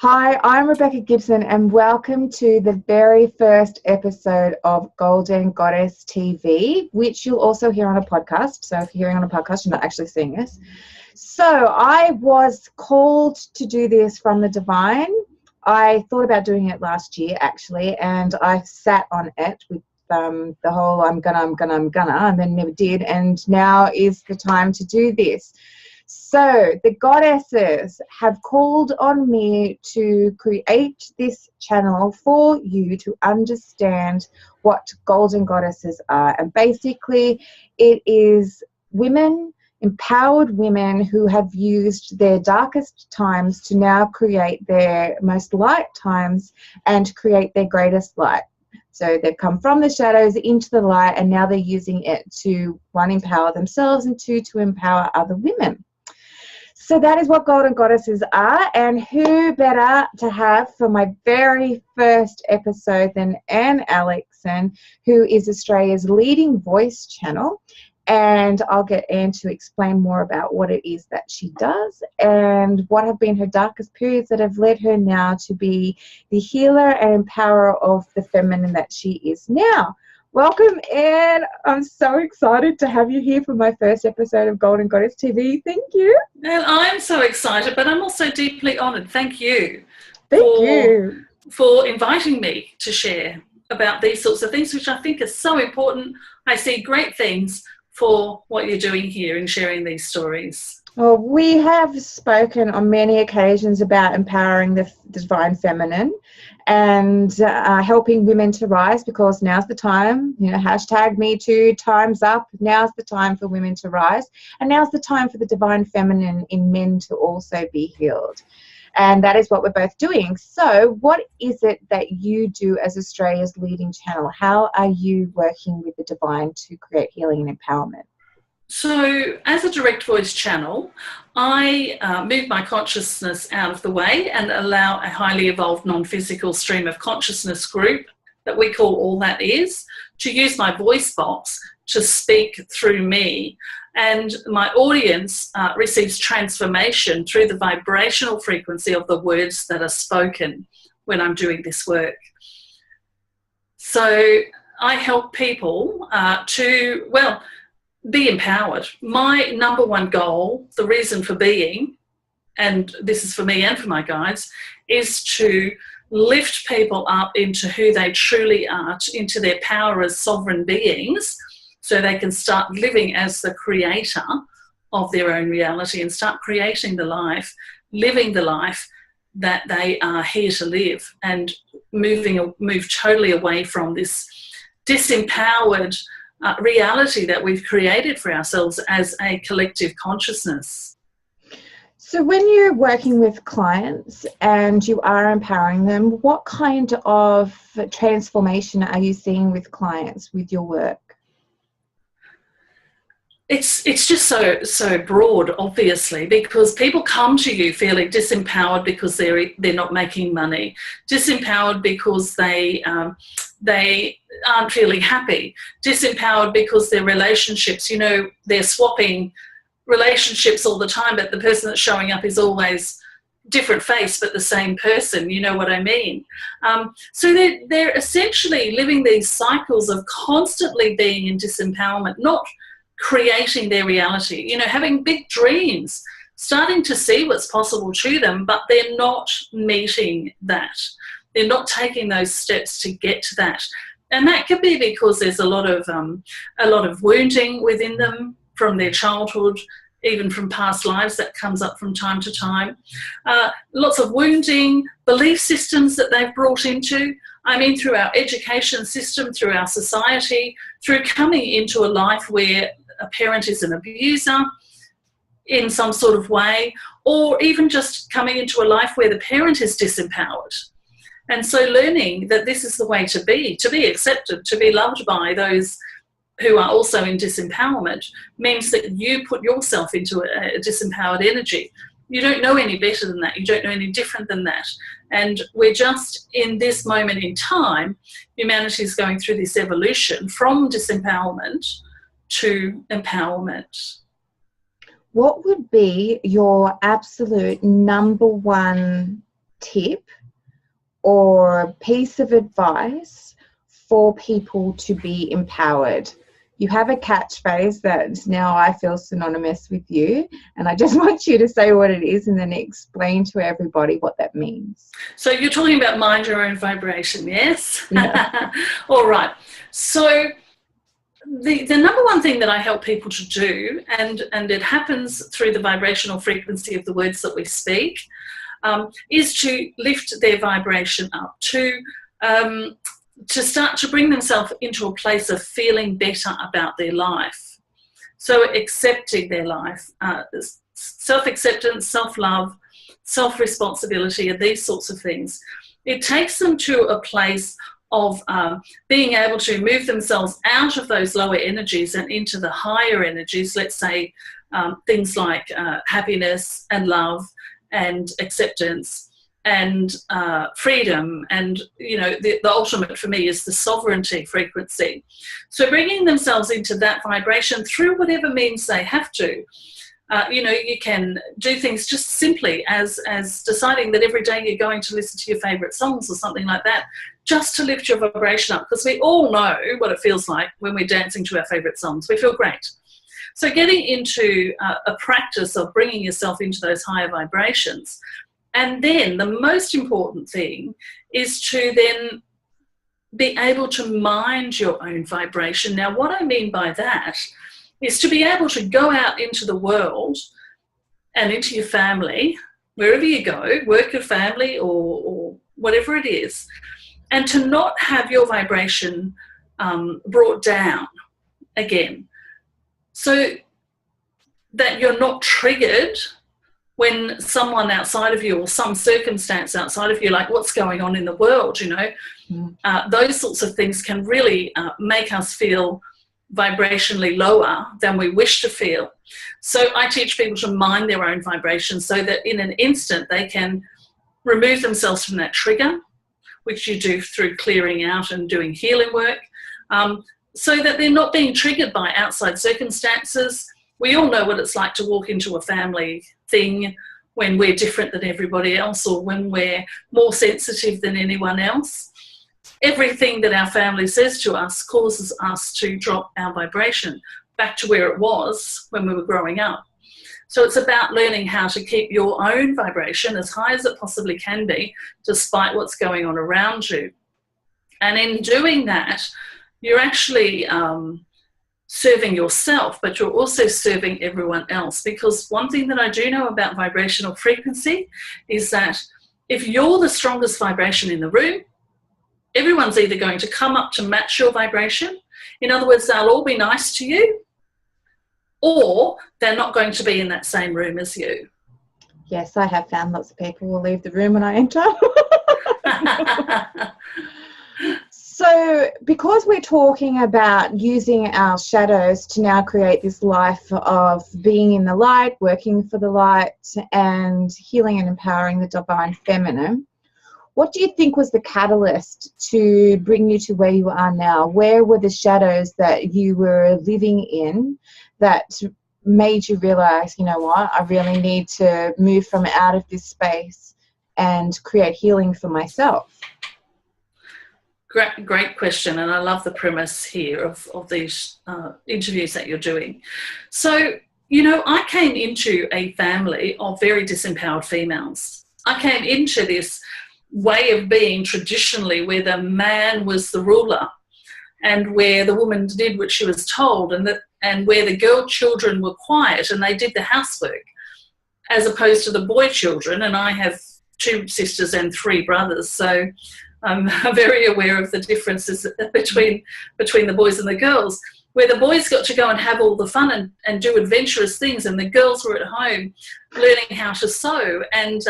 Hi, I'm Rebecca Gibson and welcome to the very first episode of Golden Goddess TV, which you'll also hear on a podcast. So if you're hearing on a podcast, you're not actually seeing this. So I was called to do this from the divine. I thought about doing it last year actually, and I sat on it with the whole I'm gonna, and then never did, and now is the time to do this. So the goddesses have called on me to create this channel for you to understand what golden goddesses are. And basically it is women, empowered women who have used their darkest times to now create their most light times and create their greatest light. So they've come from the shadows into the light, and now they're using it to, one, empower themselves, and two, to empower other women. So that is what golden goddesses are, and who better to have for my very first episode than Aleckson, who is Australia's leading voice channel. And I'll get Anne to explain more about what it is that she does and what have been her darkest periods that have led her now to be the healer and empowerer of the feminine that she is now. Welcome, Anne. I'm so excited to have you here for my first episode of Golden Goddess TV. Thank you. And I'm so excited, but I'm also deeply honoured. Thank you. Thank you for inviting me to share about these sorts of things, which I think are so important. I see great things for what you're doing here and sharing these stories. Well, we have spoken on many occasions about empowering the divine feminine and helping women to rise, because now's the time, hashtag Me Too, time's up. Now's the time for women to rise, and now's the time for the divine feminine in men to also be healed. And that is what we're both doing. So what is it that you do as Australia's leading channel? How are you working with the divine to create healing and empowerment? So as a direct voice channel, I move my consciousness out of the way and allow a highly evolved non-physical stream of consciousness group that we call All That Is to use my voice box to speak through me. And my audience receives transformation through the vibrational frequency of the words that are spoken when I'm doing this work. So I help people to be empowered. My number one goal, the reason for being, and this is for me and for my guides, is to lift people up into who they truly are, into their power as sovereign beings, so they can start living as the creator of their own reality and start creating the life, living the life that they are here to live, and move totally away from this disempowered reality that we've created for ourselves as a collective consciousness. So when you're working with clients and you are empowering them, what kind of transformation are you seeing with clients with your work? It's just so broad, obviously, because people come to you feeling disempowered because they're not making money, disempowered because they aren't really happy, disempowered because their relationships, they're swapping relationships all the time, but the person that's showing up is always different face but the same person, you know what I mean? So they're essentially living these cycles of constantly being in disempowerment, not creating their reality, having big dreams, starting to see what's possible to them, but they're not meeting that. They're not taking those steps to get to that. And that could be because there's a lot of wounding within them from their childhood, even from past lives that comes up from time to time. Lots of wounding, belief systems that they've brought into, through our education system, through our society, through coming into a life where a parent is an abuser in some sort of way, or even just coming into a life where the parent is disempowered. And so learning that this is the way to be accepted, to be loved by those who are also in disempowerment, means that you put yourself into a disempowered energy. You don't know any better than that. You don't know any different than that. And we're just in this moment in time, humanity is going through this evolution from disempowerment to empowerment. What would be your absolute number one tip or piece of advice for people to be empowered? You have a catchphrase that now I feel synonymous with you, and I just want you to say what it is and then explain to everybody what that means. So you're talking about mind your own vibration, yes? Yeah. All right. So the number one thing that I help people to do, and it happens through the vibrational frequency of the words that we speak, is to lift their vibration up, to start to bring themselves into a place of feeling better about their life. So accepting their life, self-acceptance, self-love, self-responsibility, and these sorts of things. It takes them to a place of being able to move themselves out of those lower energies and into the higher energies, let's say things like happiness and love and acceptance and freedom, and the ultimate for me is the sovereignty frequency. So bringing themselves into that vibration through whatever means they have to. You can do things just simply as deciding that every day you're going to listen to your favourite songs or something like that, just to lift your vibration up, because we all know what it feels like when we're dancing to our favourite songs. We feel great. So getting into a practice of bringing yourself into those higher vibrations. And then the most important thing is to then be able to mind your own vibration. Now, what I mean by that is to be able to go out into the world and into your family, wherever you go, work or family or whatever it is, and to not have your vibration brought down again, so that you're not triggered when someone outside of you or some circumstance outside of you, like what's going on in the world, those sorts of things can really make us feel vibrationally lower than we wish to feel. So I teach people to mind their own vibration so that in an instant they can remove themselves from that trigger, which you do through clearing out and doing healing work, so that they're not being triggered by outside circumstances. We all know what it's like to walk into a family thing when we're different than everybody else, or when we're more sensitive than anyone else. Everything that our family says to us causes us to drop our vibration back to where it was when we were growing up. So it's about learning how to keep your own vibration as high as it possibly can be, despite what's going on around you. And in doing that, you're actually serving yourself, but you're also serving everyone else. Because one thing that I do know about vibrational frequency is that if you're the strongest vibration in the room, everyone's either going to come up to match your vibration. In other words, they'll all be nice to you, or they're not going to be in that same room as you. Yes, I have found lots of people will leave the room when I enter. So because we're talking about using our shadows to now create this life of being in the light, working for the light, and healing and empowering the divine feminine, what do you think was the catalyst to bring you to where you are now? Where were the shadows that you were living in that made you realize, you know what, I really need to move from out of this space and create healing for myself? Great question, and I love the premise here of these interviews that you're doing. So, I came into a family of very disempowered females. I came into this way of being traditionally where the man was the ruler and where the woman did what she was told, and where the girl children were quiet and they did the housework, as opposed to the boy children. And I have 2 sisters and 3 brothers, so I'm very aware of the differences between the boys and the girls, where the boys got to go and have all the fun and do adventurous things, and the girls were at home learning how to sew and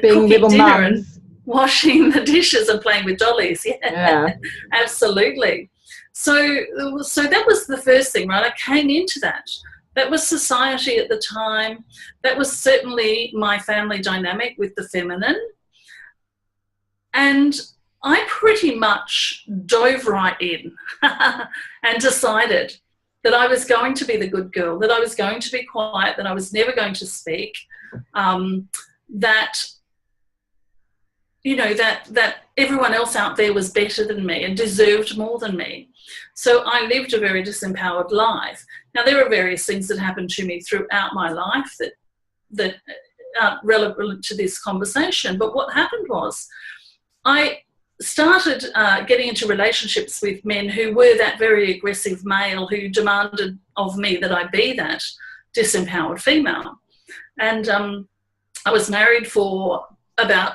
being cooking little dinner mums. and washing the dishes and playing with dollies. Yeah. Absolutely. So that was the first thing, right? I came into that. That was society at the time. That was certainly my family dynamic with the feminine. And I pretty much dove right in and decided that I was going to be the good girl, that I was going to be quiet, that I was never going to speak, that that everyone else out there was better than me and deserved more than me. So I lived a very disempowered life. Now, there are various things that happened to me throughout my life that aren't relevant to this conversation. But what happened was I started getting into relationships with men who were that very aggressive male who demanded of me that I be that disempowered female. And I was married for about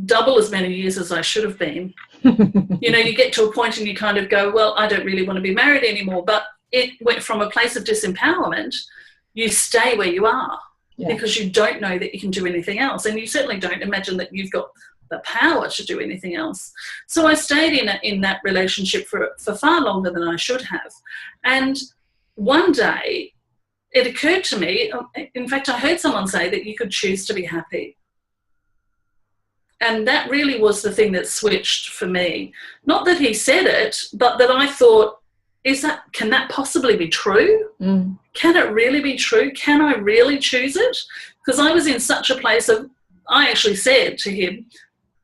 double as many years as I should have been. You get to a point and you kind of go, well, I don't really want to be married anymore. But it went from a place of disempowerment. You stay where you are because you don't know that you can do anything else. And you certainly don't imagine that you've got the power to do anything else. So I stayed in that relationship for far longer than I should have. And one day it occurred to me, in fact, I heard someone say that you could choose to be happy. And that really was the thing that switched for me. Not that he said it, but that I thought, can that possibly be true? Can it really be true? Can I really choose it? Because I was in such a place of, I actually said to him,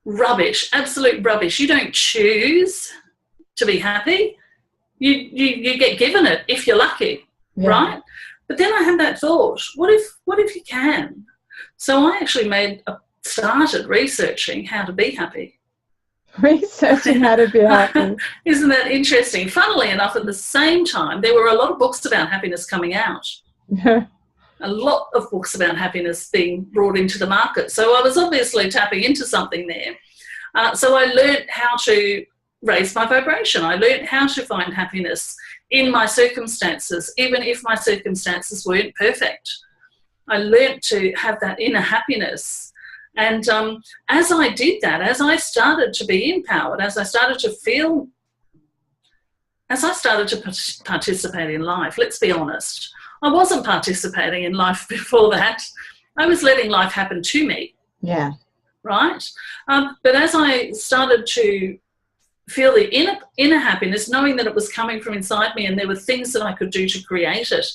rubbish, absolute rubbish. You don't choose to be happy. You get given it if you're lucky, right? But then I had that thought, what if you can? So I actually started researching how to be happy. Researching how to be happy. Isn't that interesting? Funnily enough, at the same time, there were a lot of books about happiness coming out. A lot of books about happiness being brought into the market. So I was obviously tapping into something there. So I learned how to raise my vibration. I learned how to find happiness in my circumstances, even if my circumstances weren't perfect. I learned to have that inner happiness. And as I did that, as I started to be empowered, as I started to participate in life, let's be honest, I wasn't participating in life before that. I was letting life happen to me. Yeah. Right? But as I started to feel the inner happiness, knowing that it was coming from inside me and there were things that I could do to create it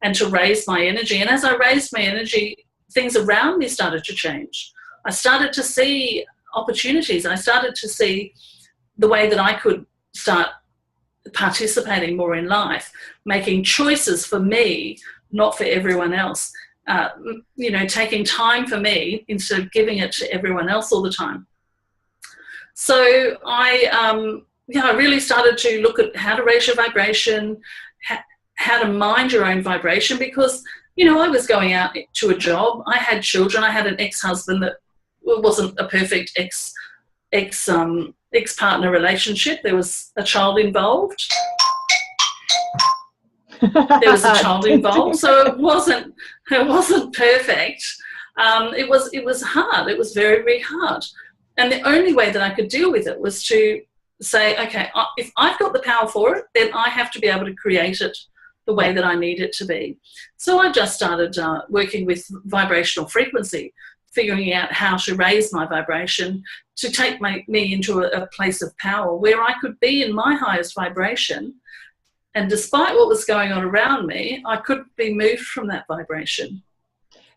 and to raise my energy. And as I raised my energy, things around me started to change. I started to see opportunities. I started to see the way that I could start participating more in life, making choices for me, not for everyone else. Taking time for me instead of giving it to everyone else all the time. So I really started to look at how to raise your vibration, how to mind your own vibration, because, I was going out to a job. I had children. I had an ex-husband that wasn't a perfect ex-partner relationship. There was a child involved. There was a child involved, so it wasn't perfect. It was hard. It was very, very hard. And the only way that I could deal with it was to say, okay, if I've got the power for it, then I have to be able to create it the way that I need it to be. So I just started working with vibrational frequency, figuring out how to raise my vibration to take me into a place of power where I could be in my highest vibration. And despite what was going on around me, I could be moved from that vibration.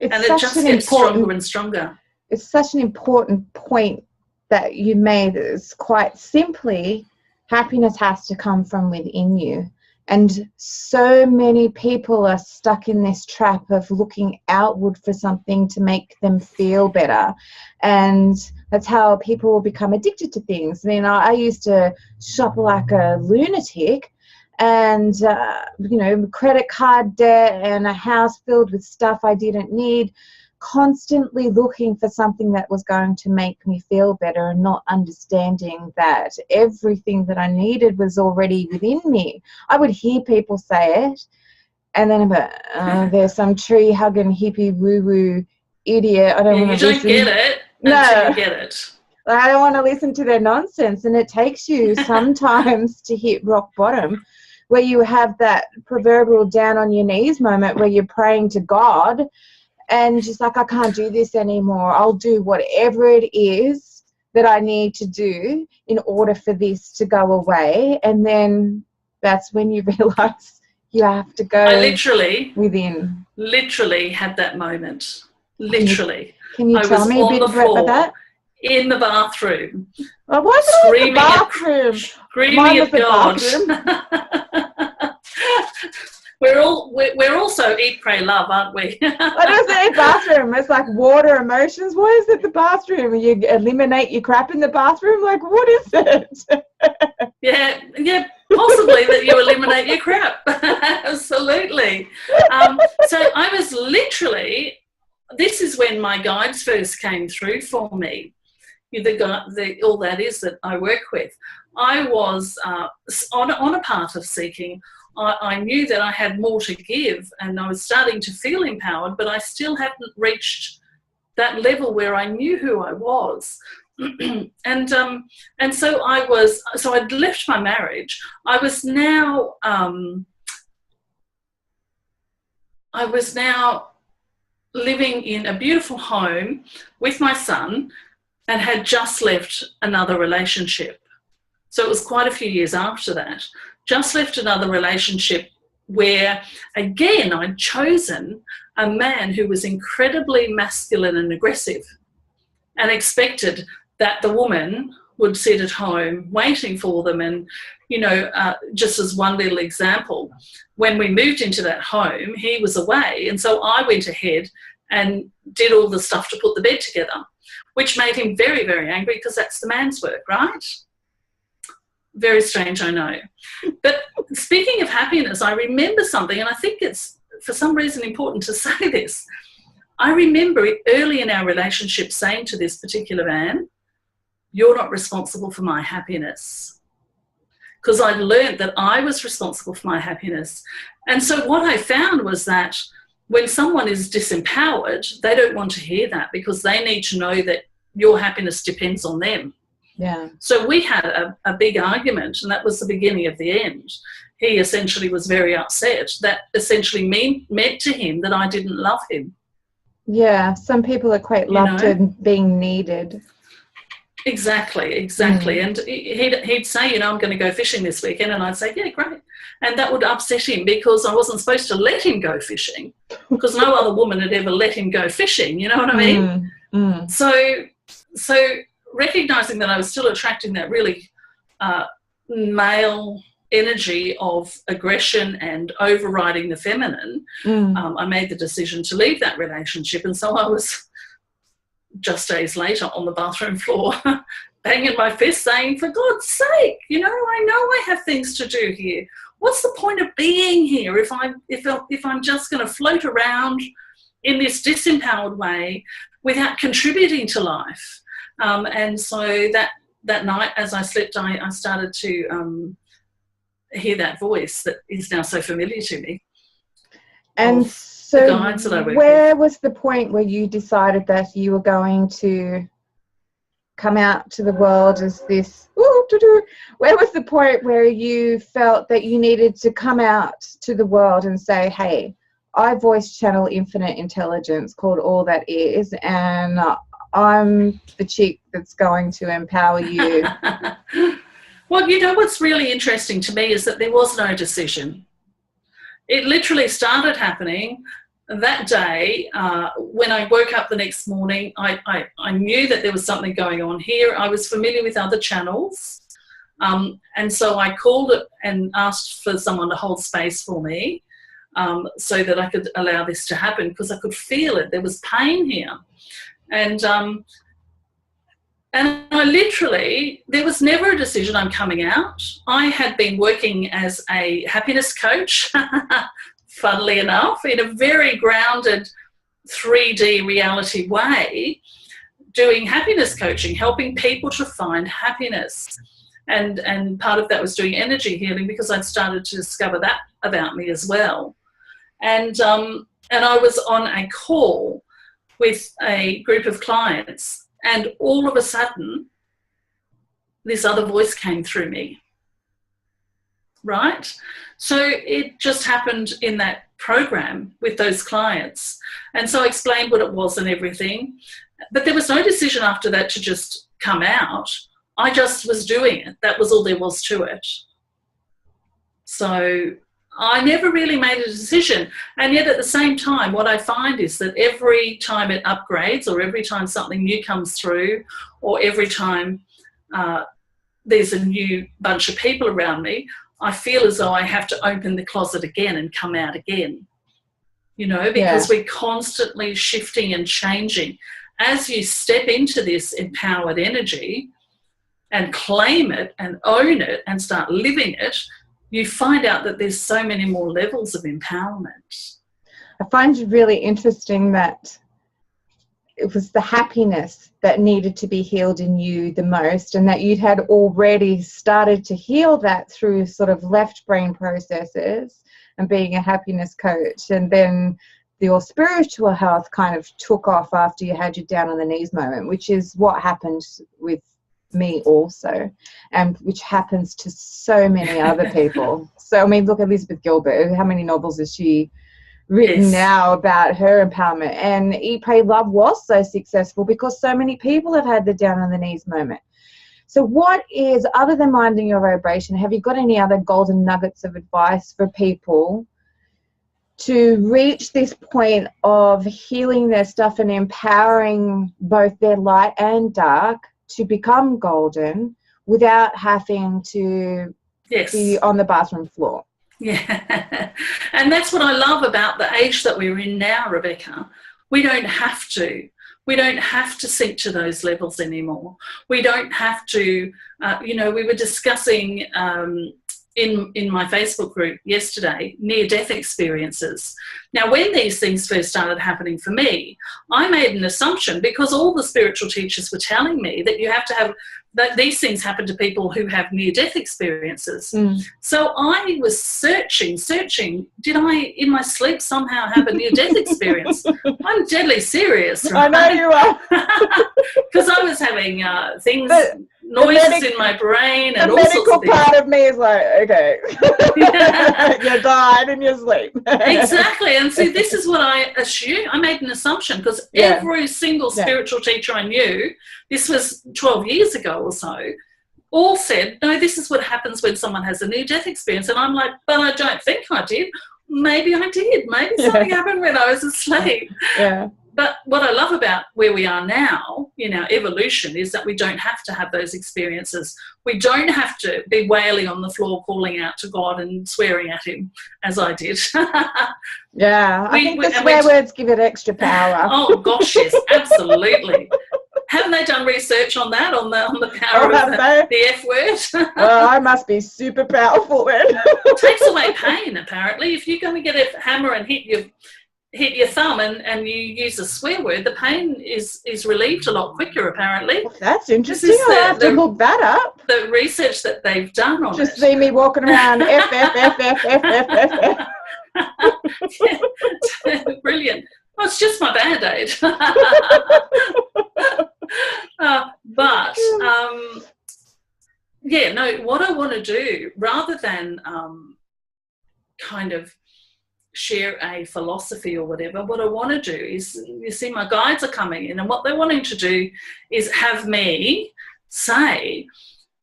And it just gets stronger and stronger. It's such an important point that you made. Is quite simply, happiness has to come from within you. And so many people are stuck in this trap of looking outward for something to make them feel better. And that's how people become addicted to things. I mean, I used to shop like a lunatic, and credit card debt and a house filled with stuff I didn't need, constantly looking for something that was going to make me feel better and not understanding that everything that I needed was already within me. I would hear people say it, and then there's some tree hugging hippie woo woo idiot. I don't want to listen. You don't get it until you get it. I don't want to listen to their nonsense, and it takes you sometimes to hit rock bottom, where you have that proverbial down on your knees moment where you're praying to God and just like, I can't do this anymore. I'll do whatever it is that I need to do in order for this to go away. And then that's when you realize you have to go within. Literally had that moment. Literally. Can you tell me a bit about that? in the bathroom. Oh, why is it in the bathroom? Screaming at God. We're also eat, pray, love, aren't we? What is it, bathroom? It's like water emotions. Why is it the bathroom? You eliminate your crap in the bathroom? Like, what is it? Yeah, possibly that you eliminate your crap. Absolutely. So I was literally, this is when my guides first came through for me. All that is that I work with. I was on a path of seeking. I knew that I had more to give, and I was starting to feel empowered, but I still hadn't reached that level where I knew who I was. and so I'd left my marriage. I was now living in a beautiful home with my son, and had just left another relationship. So it was quite a few years after that. Just left another relationship where, again, I'd chosen a man who was incredibly masculine and aggressive, and expected that the woman would sit at home waiting for them. And, just as one little example, when we moved into that home, he was away. And so I went ahead and did all the stuff to put the bed together, which made him very, very angry, because that's the man's work, right? Very strange, I know. But speaking of happiness, I remember something, and I think it's for some reason important to say this. I remember early in our relationship saying to this particular man, "You're not responsible for my happiness." Because I'd learned that I was responsible for my happiness. And so what I found was that when someone is disempowered, they don't want to hear that, because they need to know that your happiness depends on them. Yeah. So we had a big argument, and that was the beginning of the end. He essentially was very upset. That essentially meant to him that I didn't love him. Yeah, some people equate love to being needed. Exactly. And he'd say, I'm going to go fishing this weekend, and I'd say, yeah, great. And that would upset him, because I wasn't supposed to let him go fishing, because no other woman had ever let him go fishing, you know what I mean? So recognising that I was still attracting that really male energy of aggression and overriding the feminine, I made the decision to leave that relationship. And so I was just days later on the bathroom floor banging my fist saying, for God's sake, I know I have things to do here. What's the point of being here if I'm just going to float around in this disempowered way without contributing to life? And so that night, as I slept, I started to hear that voice that is now so familiar to me. And so where was the point where you decided that you were going to come out to the world as this? Where was the point where you felt that you needed to come out to the world and say, hey, I voice channel infinite intelligence called All That Is, and I'm the chick that's going to empower you? Well, what's really interesting to me is that there was no decision. It literally started happening that day. When I woke up the next morning, I knew that there was something going on here. I was familiar with other channels. And so I called it and asked for someone to hold space for me, so that I could allow this to happen, because I could feel it. There was pain here. And I literally, there was never a decision I'm coming out. I had been working as a happiness coach, funnily enough, in a very grounded 3D reality way, doing happiness coaching, helping people to find happiness. And part of that was doing energy healing, because I'd started to discover that about me as well. And I was on a call with a group of clients, and all of a sudden, this other voice came through me, right? So it just happened in that program with those clients. And so I explained what it was and everything. But there was no decision after that to just come out. I just was doing it. That was all there was to it. So I never really made a decision. And yet at the same time, what I find is that every time it upgrades, or every time something new comes through, or every time there's a new bunch of people around me, I feel as though I have to open the closet again and come out again, you know, because we're constantly shifting and changing. As you step into this empowered energy and claim it and own it and start living it, you find out that there's so many more levels of empowerment. I find it really interesting that it was the happiness that needed to be healed in you the most, and that you'd had already started to heal that through sort of left brain processes and being a happiness coach. And then your spiritual health kind of took off after you had your down on the knees moment, which is what happened with me also, and which happens to so many other people. So, I mean, look at Elizabeth Gilbert. How many novels has she written now about her empowerment? And Eat, Pray, Love was so successful because so many people have had the down on the knees moment. So what is, other than minding your vibration, have you got any other golden nuggets of advice for people to reach this point of healing their stuff and empowering both their light and dark to become golden without having to be on the bathroom floor? Yeah, and that's what I love about the age that we're in now, Rebecca. We don't have to. We don't have to sink to those levels anymore. We don't have to, you know, we were discussing in my Facebook group yesterday, near-death experiences. Now, when these things first started happening for me, I made an assumption, because all the spiritual teachers were telling me that you have to have, that these things happen to people who have near-death experiences. So I was searching, did I, in my sleep, somehow have a near-death experience? I'm deadly serious, right? I know you are. Because I was having things... noises in my brain and all sorts of things. The medical part of me is like, okay, you died in your sleep. Exactly. And see, this is what I assume. I made an assumption, because every single spiritual teacher I knew, this was 12 years ago or so, all said, no, this is what happens when someone has a near-death experience. And I'm like, but I don't think I did. Maybe I did. Maybe something happened when I was asleep. Yeah. But what I love about where we are now in our evolution is that we don't have to have those experiences. We don't have to be wailing on the floor, calling out to God and swearing at him, as I did. I think the swear words give it extra power. Oh, gosh, yes, absolutely. Haven't they done research on that, on the power of the F word? Well, I must be super powerful then. It takes away pain, apparently. If you're going to get a hammer and hit your thumb and you use a swear word, the pain is relieved a lot quicker, apparently. Well, that's interesting. I'll have to look that up. The research that they've done on Just see me walking around F. Yeah, brilliant. Well, it's just my Band-Aid. What I want to do, rather than kind of share a philosophy or whatever, what I want to do is, you see, my guides are coming in, and what they're wanting to do is have me say,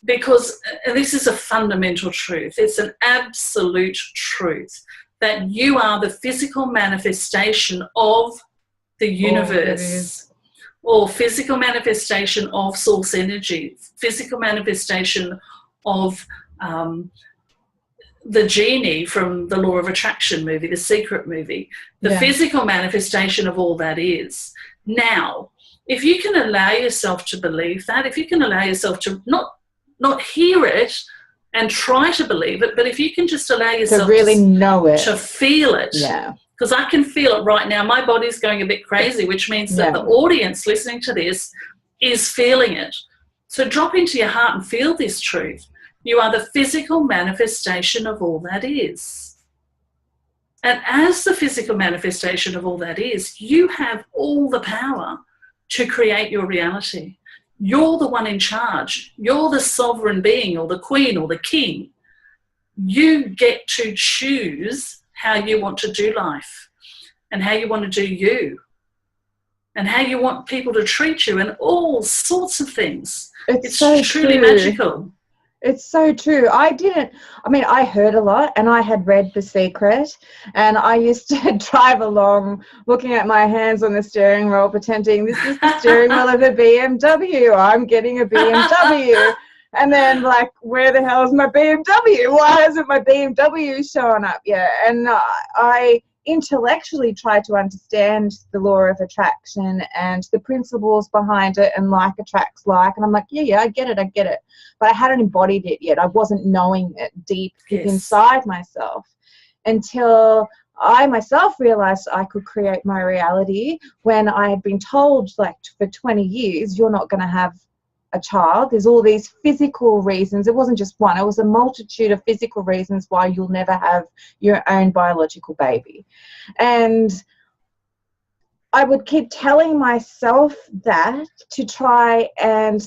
because this is a fundamental truth, it's an absolute truth, that you are the physical manifestation of the universe, or physical manifestation of source energy, physical manifestation of the genie from the Law of Attraction movie, the Secret movie, the physical manifestation of all that is. Now, if you can allow yourself to believe that, if you can allow yourself to not hear it and try to believe it, but if you can just allow yourself to really know it, to feel it. Yeah. Because I can feel it right now. My body's going a bit crazy, which means that the audience listening to this is feeling it. So drop into your heart and feel this truth. You are the physical manifestation of all that is. And as the physical manifestation of all that is, you have all the power to create your reality. You're the one in charge. You're the sovereign being, or the queen, or the king. You get to choose how you want to do life, and how you want to do you, and how you want people to treat you, and all sorts of things. It's so truly magical. It's so true. I heard a lot, and I had read The Secret, and I used to drive along looking at my hands on the steering wheel, pretending this is the steering wheel of a BMW. I'm getting a BMW. And then, like, where the hell is my BMW? Why hasn't my BMW shown up yet? And I intellectually tried to understand the law of attraction and the principles behind it, and like attracts like. And I'm like, yeah, I get it. But I hadn't embodied it yet. I wasn't knowing it deep inside myself until I myself realized I could create my reality when I had been told, like, for 20 years, you're not going to have a child. There's all these physical reasons. It wasn't just one. It was a multitude of physical reasons why you'll never have your own biological baby. And I would keep telling myself that to try and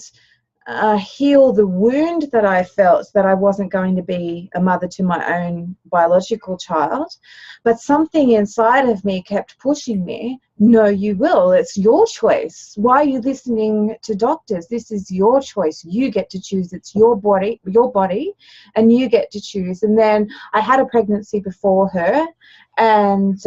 heal the wound that I felt that I wasn't going to be a mother to my own biological child. But something inside of me kept pushing me, no, you will. It's your choice. Why are you listening to doctors? This is your choice. You get to choose. It's your body, and you get to choose. And then I had a pregnancy before her, and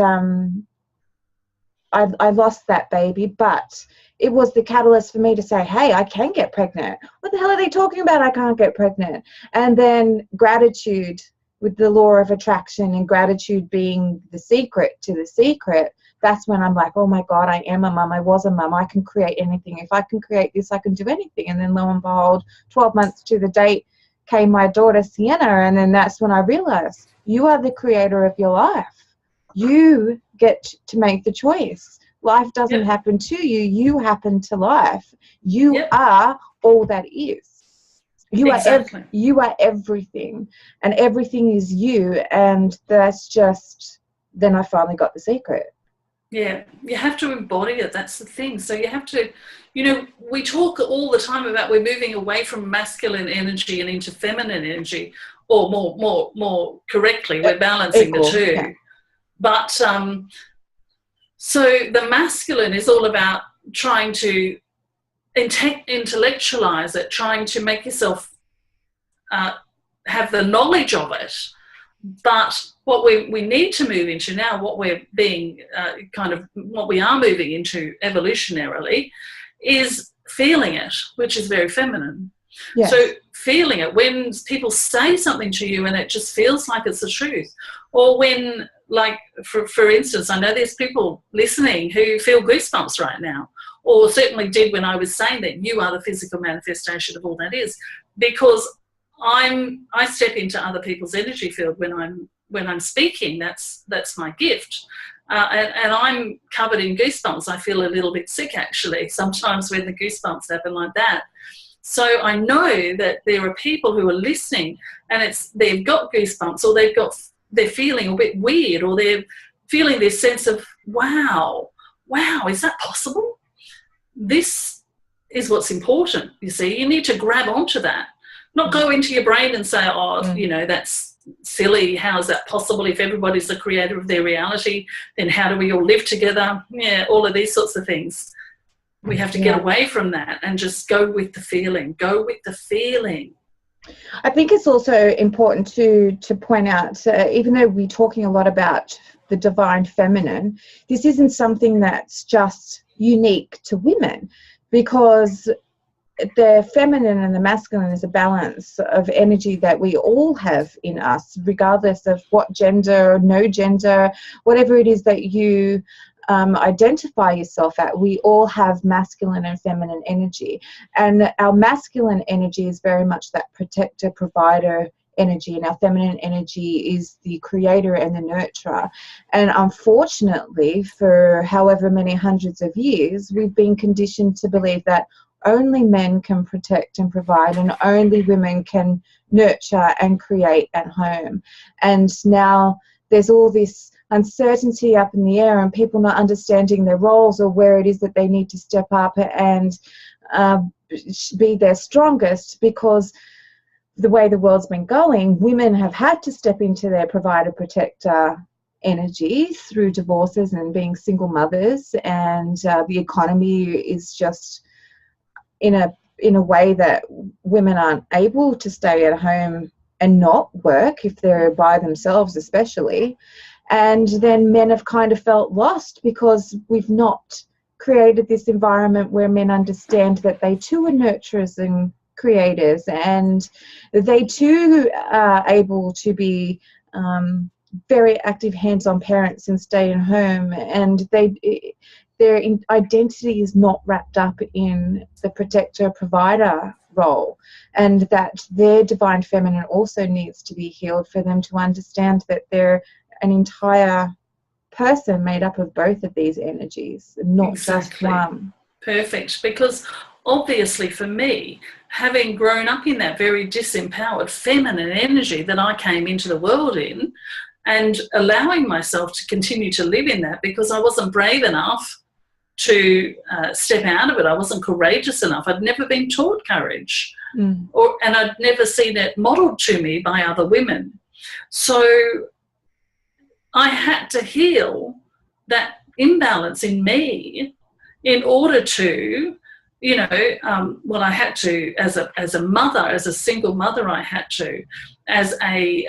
I lost that baby, but it was the catalyst for me to say, hey, I can get pregnant. What the hell are they talking about? I can't get pregnant. And then gratitude, with the law of attraction and gratitude being the secret to the secret, that's when I'm like, oh my God, I am a mum. I was a mum. I can create anything. If I can create this, I can do anything. And then lo and behold, 12 months to the date came my daughter, Sienna. And then that's when I realized you are the creator of your life. You get to make the choice. Life doesn't happen to you. You happen to life. You are all that is. You are everything, and everything is you. And that's just, then I finally got the secret. Yeah, you have to embody it. That's the thing. So you have to, we talk all the time about we're moving away from masculine energy and into feminine energy, or more correctly, we're balancing the two. Yeah. But so the masculine is all about trying to intellectualize it, trying to make yourself have the knowledge of it. But what we need to move into now, what we're being what we are moving into evolutionarily, is feeling it, which is very feminine. Yes. So feeling it, when people say something to you and it just feels like it's the truth, or when, like, for instance, I know there's people listening who feel goosebumps right now, or certainly did when I was saying that you are the physical manifestation of all that is, because I step into other people's energy field when I'm speaking. That's my gift, and I'm covered in goosebumps. I feel a little bit sick, actually, sometimes when the goosebumps happen like that. So I know that there are people who are listening, and they've got goosebumps, or they're feeling a bit weird, or they're feeling this sense of wow, is that possible? This is what's important. You see, you need to grab onto that. Not go into your brain and say, that's silly. How is that possible? If everybody's the creator of their reality, then how do we all live together? Yeah, all of these sorts of things. We have to get away from that and just go with the feeling. Go with the feeling. I think it's also important to point out, even though we're talking a lot about the divine feminine, this isn't something that's just unique to women, because the feminine and the masculine is a balance of energy that we all have in us, regardless of what gender, no gender, whatever it is that you identify yourself at. We all have masculine and feminine energy, and our masculine energy is very much that protector, provider energy, and our feminine energy is the creator and the nurturer. And unfortunately, for however many hundreds of years, we've been conditioned to believe that only men can protect and provide, and only women can nurture and create at home. And now there's all this uncertainty up in the air, and people not understanding their roles or where it is that they need to step up and be their strongest, because the way the world's been going, women have had to step into their provider protector energy through divorces and being single mothers, and the economy is just in a in a way that women aren't able to stay at home and not work if they're by themselves especially. And then men have kind of felt lost because we've not created this environment where men understand that they too are nurturers and creators, and they too are able to be very active hands-on parents and stay at home, and their identity is not wrapped up in the protector provider role, and that their divine feminine also needs to be healed for them to understand that they're an entire person made up of both of these energies, not just one. Perfect. Because obviously for me, having grown up in that very disempowered feminine energy that I came into the world in, and allowing myself to continue to live in that because I wasn't brave enough to step out of it. I wasn't courageous enough. I'd never been taught courage, and I'd never seen it modelled to me by other women. So I had to heal that imbalance in me in order to, I had to, as a mother, as a single mother, I had to, as a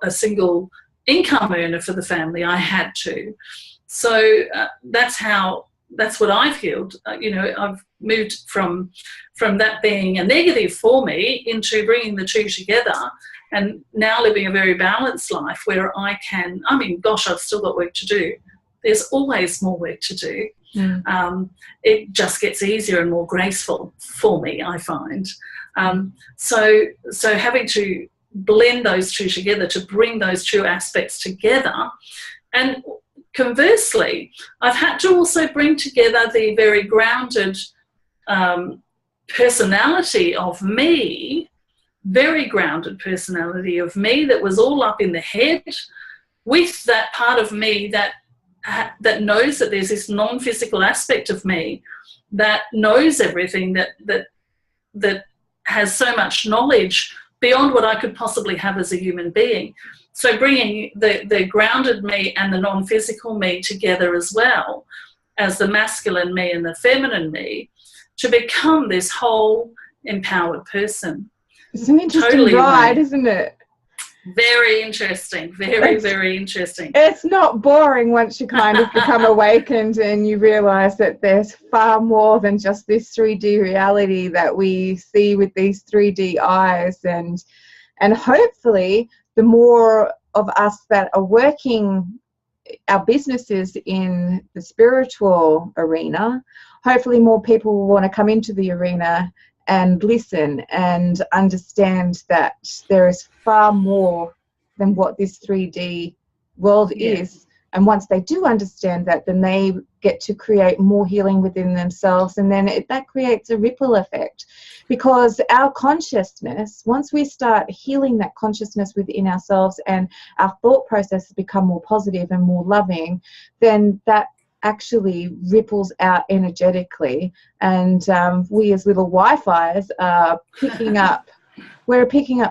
single income earner for the family, I had to. So that's what I've healed. I've moved from that being a negative for me into bringing the two together, and now living a very balanced life where I've still got work to do. There's always more work to do. It just gets easier and more graceful for me, I find. So having to blend those two together, to bring those two aspects together, and conversely, I've had to also bring together the very grounded personality of me, very grounded personality of me that was all up in the head, with that part of me that knows that there's this non-physical aspect of me that knows everything, that has so much knowledge beyond what I could possibly have as a human being. So bringing the grounded me and the non-physical me together as well as the masculine me and the feminine me to become this whole empowered person. It's an interesting ride, isn't it? Very interesting. Very interesting. It's not boring once you kind of become awakened and you realise that there's far more than just this 3D reality that we see with these 3D eyes. And hopefully the more of us that are working our businesses in the spiritual arena, hopefully more people will want to come into the arena and listen and understand that there is far more than what this 3D world is. And once they do understand that, then they get to create more healing within themselves, and then that creates a ripple effect, because our consciousness, once we start healing that consciousness within ourselves and our thought processes become more positive and more loving, then that actually ripples out energetically, and we as little Wi-Fi's are picking up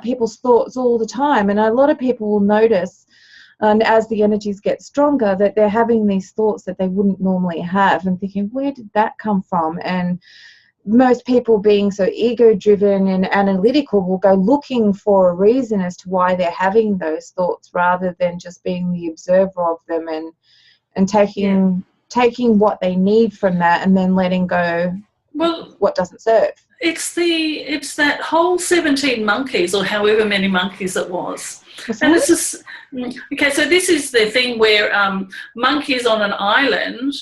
people's thoughts all the time. And a lot of people will notice, and as the energies get stronger, that they're having these thoughts that they wouldn't normally have, and thinking, where did that come from? And most people, being so ego driven and analytical, will go looking for a reason as to why they're having those thoughts, rather than just being the observer of them and taking what they need from that, and then letting go what doesn't serve. It's that whole 17 monkeys, or however many monkeys it was. And it's just, okay, so this is the thing where monkeys on an island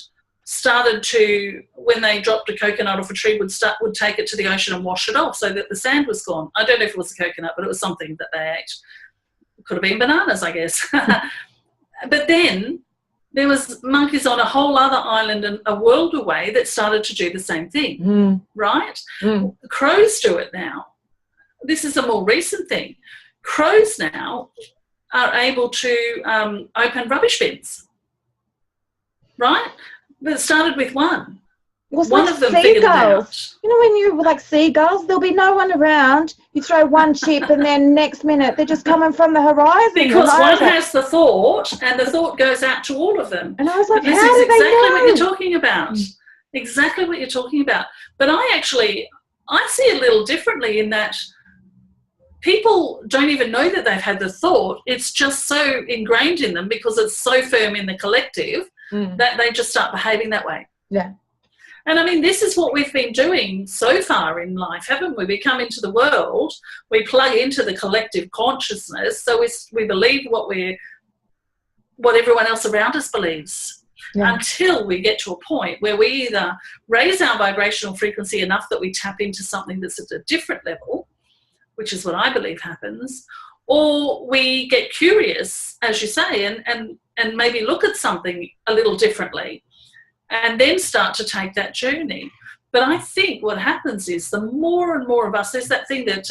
started to, when they dropped a coconut off a tree, would take it to the ocean and wash it off so that the sand was gone. I don't know if it was a coconut, but it was something that they ate. It could have been bananas, I guess. But then there was monkeys on a whole other island and a world away that started to do the same thing, right? Crows do it now. This is a more recent thing. Crows now are able to open rubbish bins, right? But it started with one. One of them figured it out. You know, when you're like seagulls, there'll be no one around. You throw one chip and then next minute they're just coming from the horizon. Because one has the thought, and the thought goes out to all of them. And I was like, this is exactly what you're talking about. Exactly what you're talking about. But I I see it a little differently in that people don't even know that they've had the thought. It's just so ingrained in them because it's so firm in the collective that they just start behaving that way. Yeah. And I mean, this is what we've been doing so far in life, haven't we? We come into the world, we plug into the collective consciousness, so we believe what everyone else around us believes, until we get to a point where we either raise our vibrational frequency enough that we tap into something that's at a different level, which is what I believe happens, or we get curious, as you say, and maybe look at something a little differently, and then start to take that journey. But I think what happens is the more and more of us, there's that thing that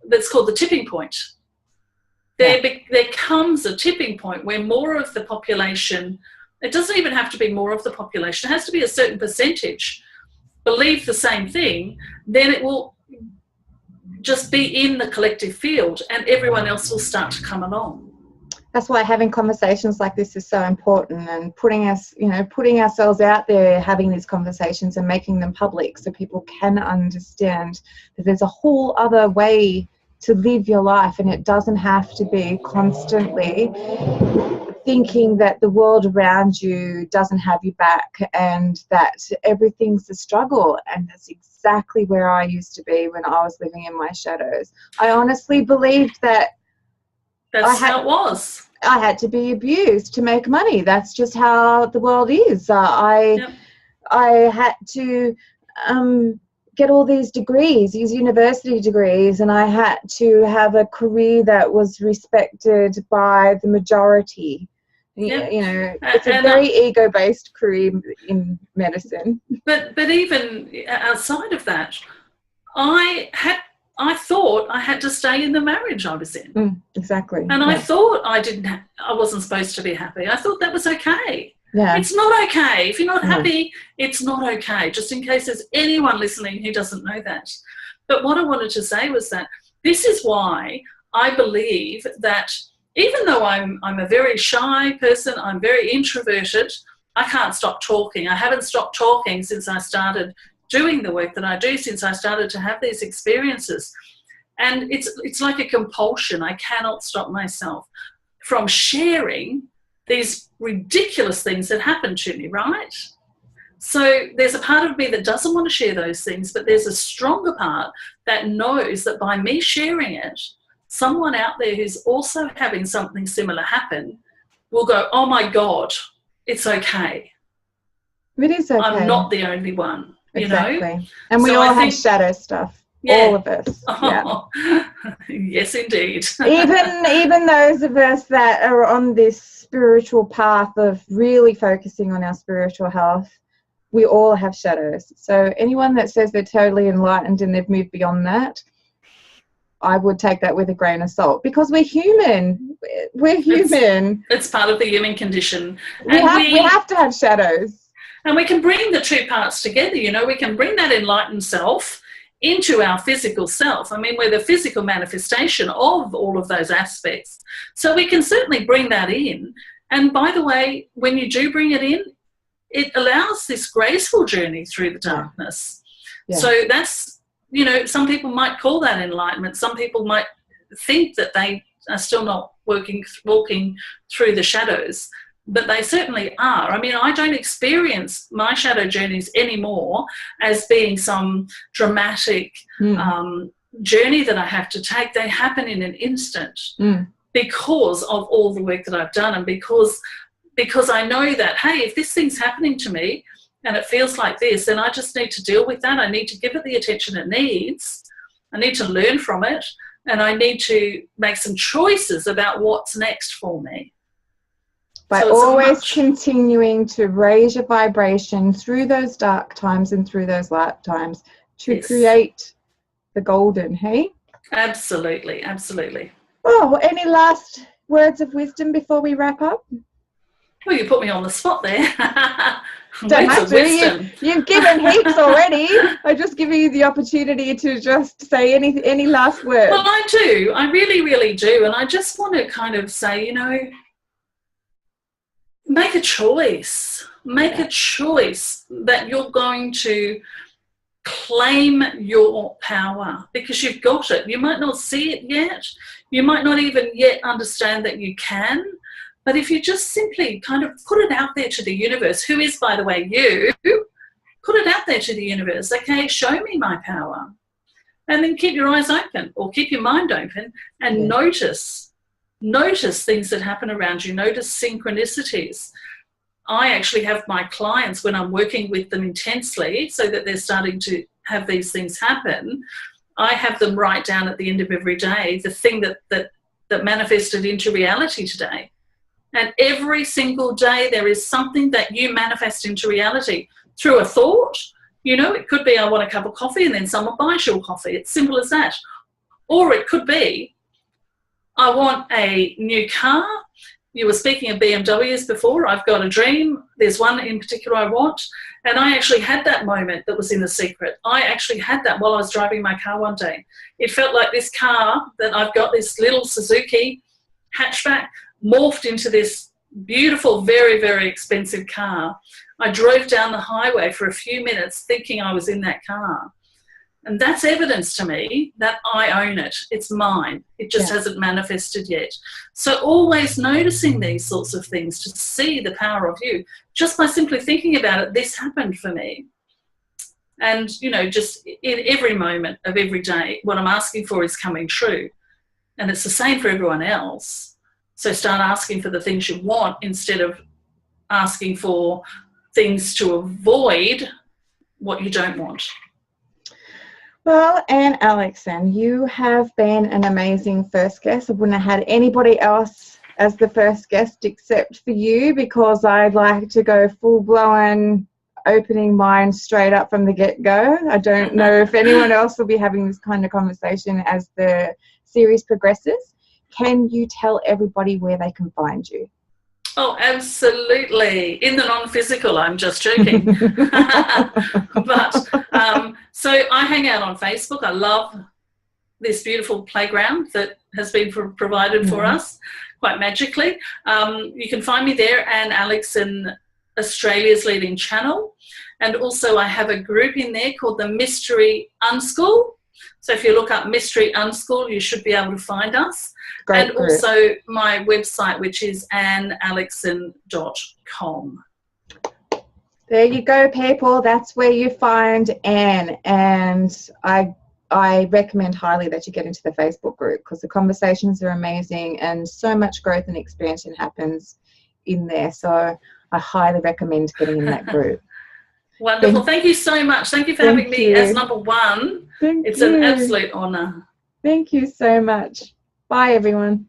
that's called the tipping point. There comes a tipping point where more of the population, it doesn't even have to be more of the population, it has to be a certain percentage, believe the same thing, then it will just be in the collective field and everyone else will start to come along. That's why having conversations like this is so important, and putting ourselves out there, having these conversations and making them public so people can understand that there's a whole other way to live your life, and it doesn't have to be constantly thinking that the world around you doesn't have you back and that everything's a struggle. And that's exactly where I used to be when I was living in my shadows. I honestly believed that how it was. I had to be abused to make money. That's just how the world is. I had to get all these degrees, these university degrees, and I had to have a career that was respected by the majority. You know, it's a very ego-based career in medicine. But even outside of that, I thought I had to stay in the marriage I was in. Exactly. And I thought I wasn't supposed to be happy. I thought that was okay. Yeah. It's not okay. If you're not happy, it's not okay. Just in case there's anyone listening who doesn't know that. But what I wanted to say was that this is why I believe that even though I'm a very shy person, I'm very introverted, I can't stop talking. I haven't stopped talking since I started doing the work that I do, since I started to have these experiences. And it's like a compulsion. I cannot stop myself from sharing these ridiculous things that happen to me, right? So there's a part of me that doesn't want to share those things, but there's a stronger part that knows that by me sharing it, someone out there who's also having something similar happen will go, oh my God, it's okay. It is okay. I'm not the only one, you know? And we all have shadow stuff. Yeah. All of us. Oh, yes, indeed. even those of us that are on this spiritual path of really focusing on our spiritual health, we all have shadows. So anyone that says they're totally enlightened and they've moved beyond that, I would take that with a grain of salt, because we're human. We're human. It's part of the human condition. We have to have shadows. And we can bring the two parts together, you know. We can bring that enlightened self into our physical self. I mean, we're the physical manifestation of all of those aspects. So we can certainly bring that in. And by the way, when you do bring it in, it allows this graceful journey through the darkness. Yeah. So that's, you know, some people might call that enlightenment. Some people might think that they are still not walking through the shadows, but they certainly are. I mean, I don't experience my shadow journeys anymore as being some dramatic journey that I have to take. They happen in an instant because of all the work that I've done, and because I know that, hey, if this thing's happening to me and it feels like this, then I just need to deal with that. I need to give it the attention it needs. I need to learn from it, and I need to make some choices about what's next for me. By always continuing to raise your vibration through those dark times and through those light times to create the golden, hey? Absolutely, absolutely. Oh, any last words of wisdom before we wrap up? Well, you put me on the spot there. Don't have to. You've given heaps already. I just give you the opportunity to just say any last words. Well, I do. I really, really do. And I just want to kind of say, you know, make a choice. Make a choice that you're going to claim your power, because you've got it. You might not see it yet. You might not even yet understand that you can. But if you just simply kind of put it out there to the universe, who is, by the way, you, put it out there to the universe. Okay, show me my power. And then keep your eyes open, or keep your mind open, and notice things that happen around you. Notice synchronicities. I actually have my clients, when I'm working with them intensely so that they're starting to have these things happen, I have them write down at the end of every day the thing that manifested into reality today. And every single day there is something that you manifest into reality through a thought. You know, it could be, I want a cup of coffee, and then someone buys you a coffee. It's simple as that. Or it could be, I want a new car. You were speaking of BMWs before. I've got a dream. There's one in particular I want. And I actually had that moment that was in The Secret. I actually had that while I was driving my car one day. It felt like this car that I've got, this little Suzuki hatchback, morphed into this beautiful, very, very expensive car. I drove down the highway for a few minutes thinking I was in that car. And that's evidence to me that I own it. It's mine. It just hasn't manifested yet. So always noticing these sorts of things to see the power of you. Just by simply thinking about it, this happened for me. And, you know, just in every moment of every day, what I'm asking for is coming true. And it's the same for everyone else. So start asking for the things you want instead of asking for things to avoid what you don't want. Well, Anne Aleckson, you have been an amazing first guest. I wouldn't have had anybody else as the first guest except for you, because I'd like to go full-blown opening mind straight up from the get-go. I don't know if anyone else will be having this kind of conversation as the series progresses. Can you tell everybody where they can find you? Oh, absolutely. In the non-physical, I'm just joking. But so I hang out on Facebook. I love this beautiful playground that has been provided for us quite magically. You can find me there, and Aleckson, Australia's leading channel. And also I have a group in there called the Mystery Unschool. So if you look up Mystery Unschool, you should be able to find us. Great and group. Also my website, which is annealeckson.com. There you go, people. That's where you find Anne. And I recommend highly that you get into the Facebook group, because the conversations are amazing and so much growth and expansion happens in there. So I highly recommend getting in that group. Wonderful. Thank you so much. Thank you for having me as number one. It's an absolute honour. Thank you so much. Bye, everyone.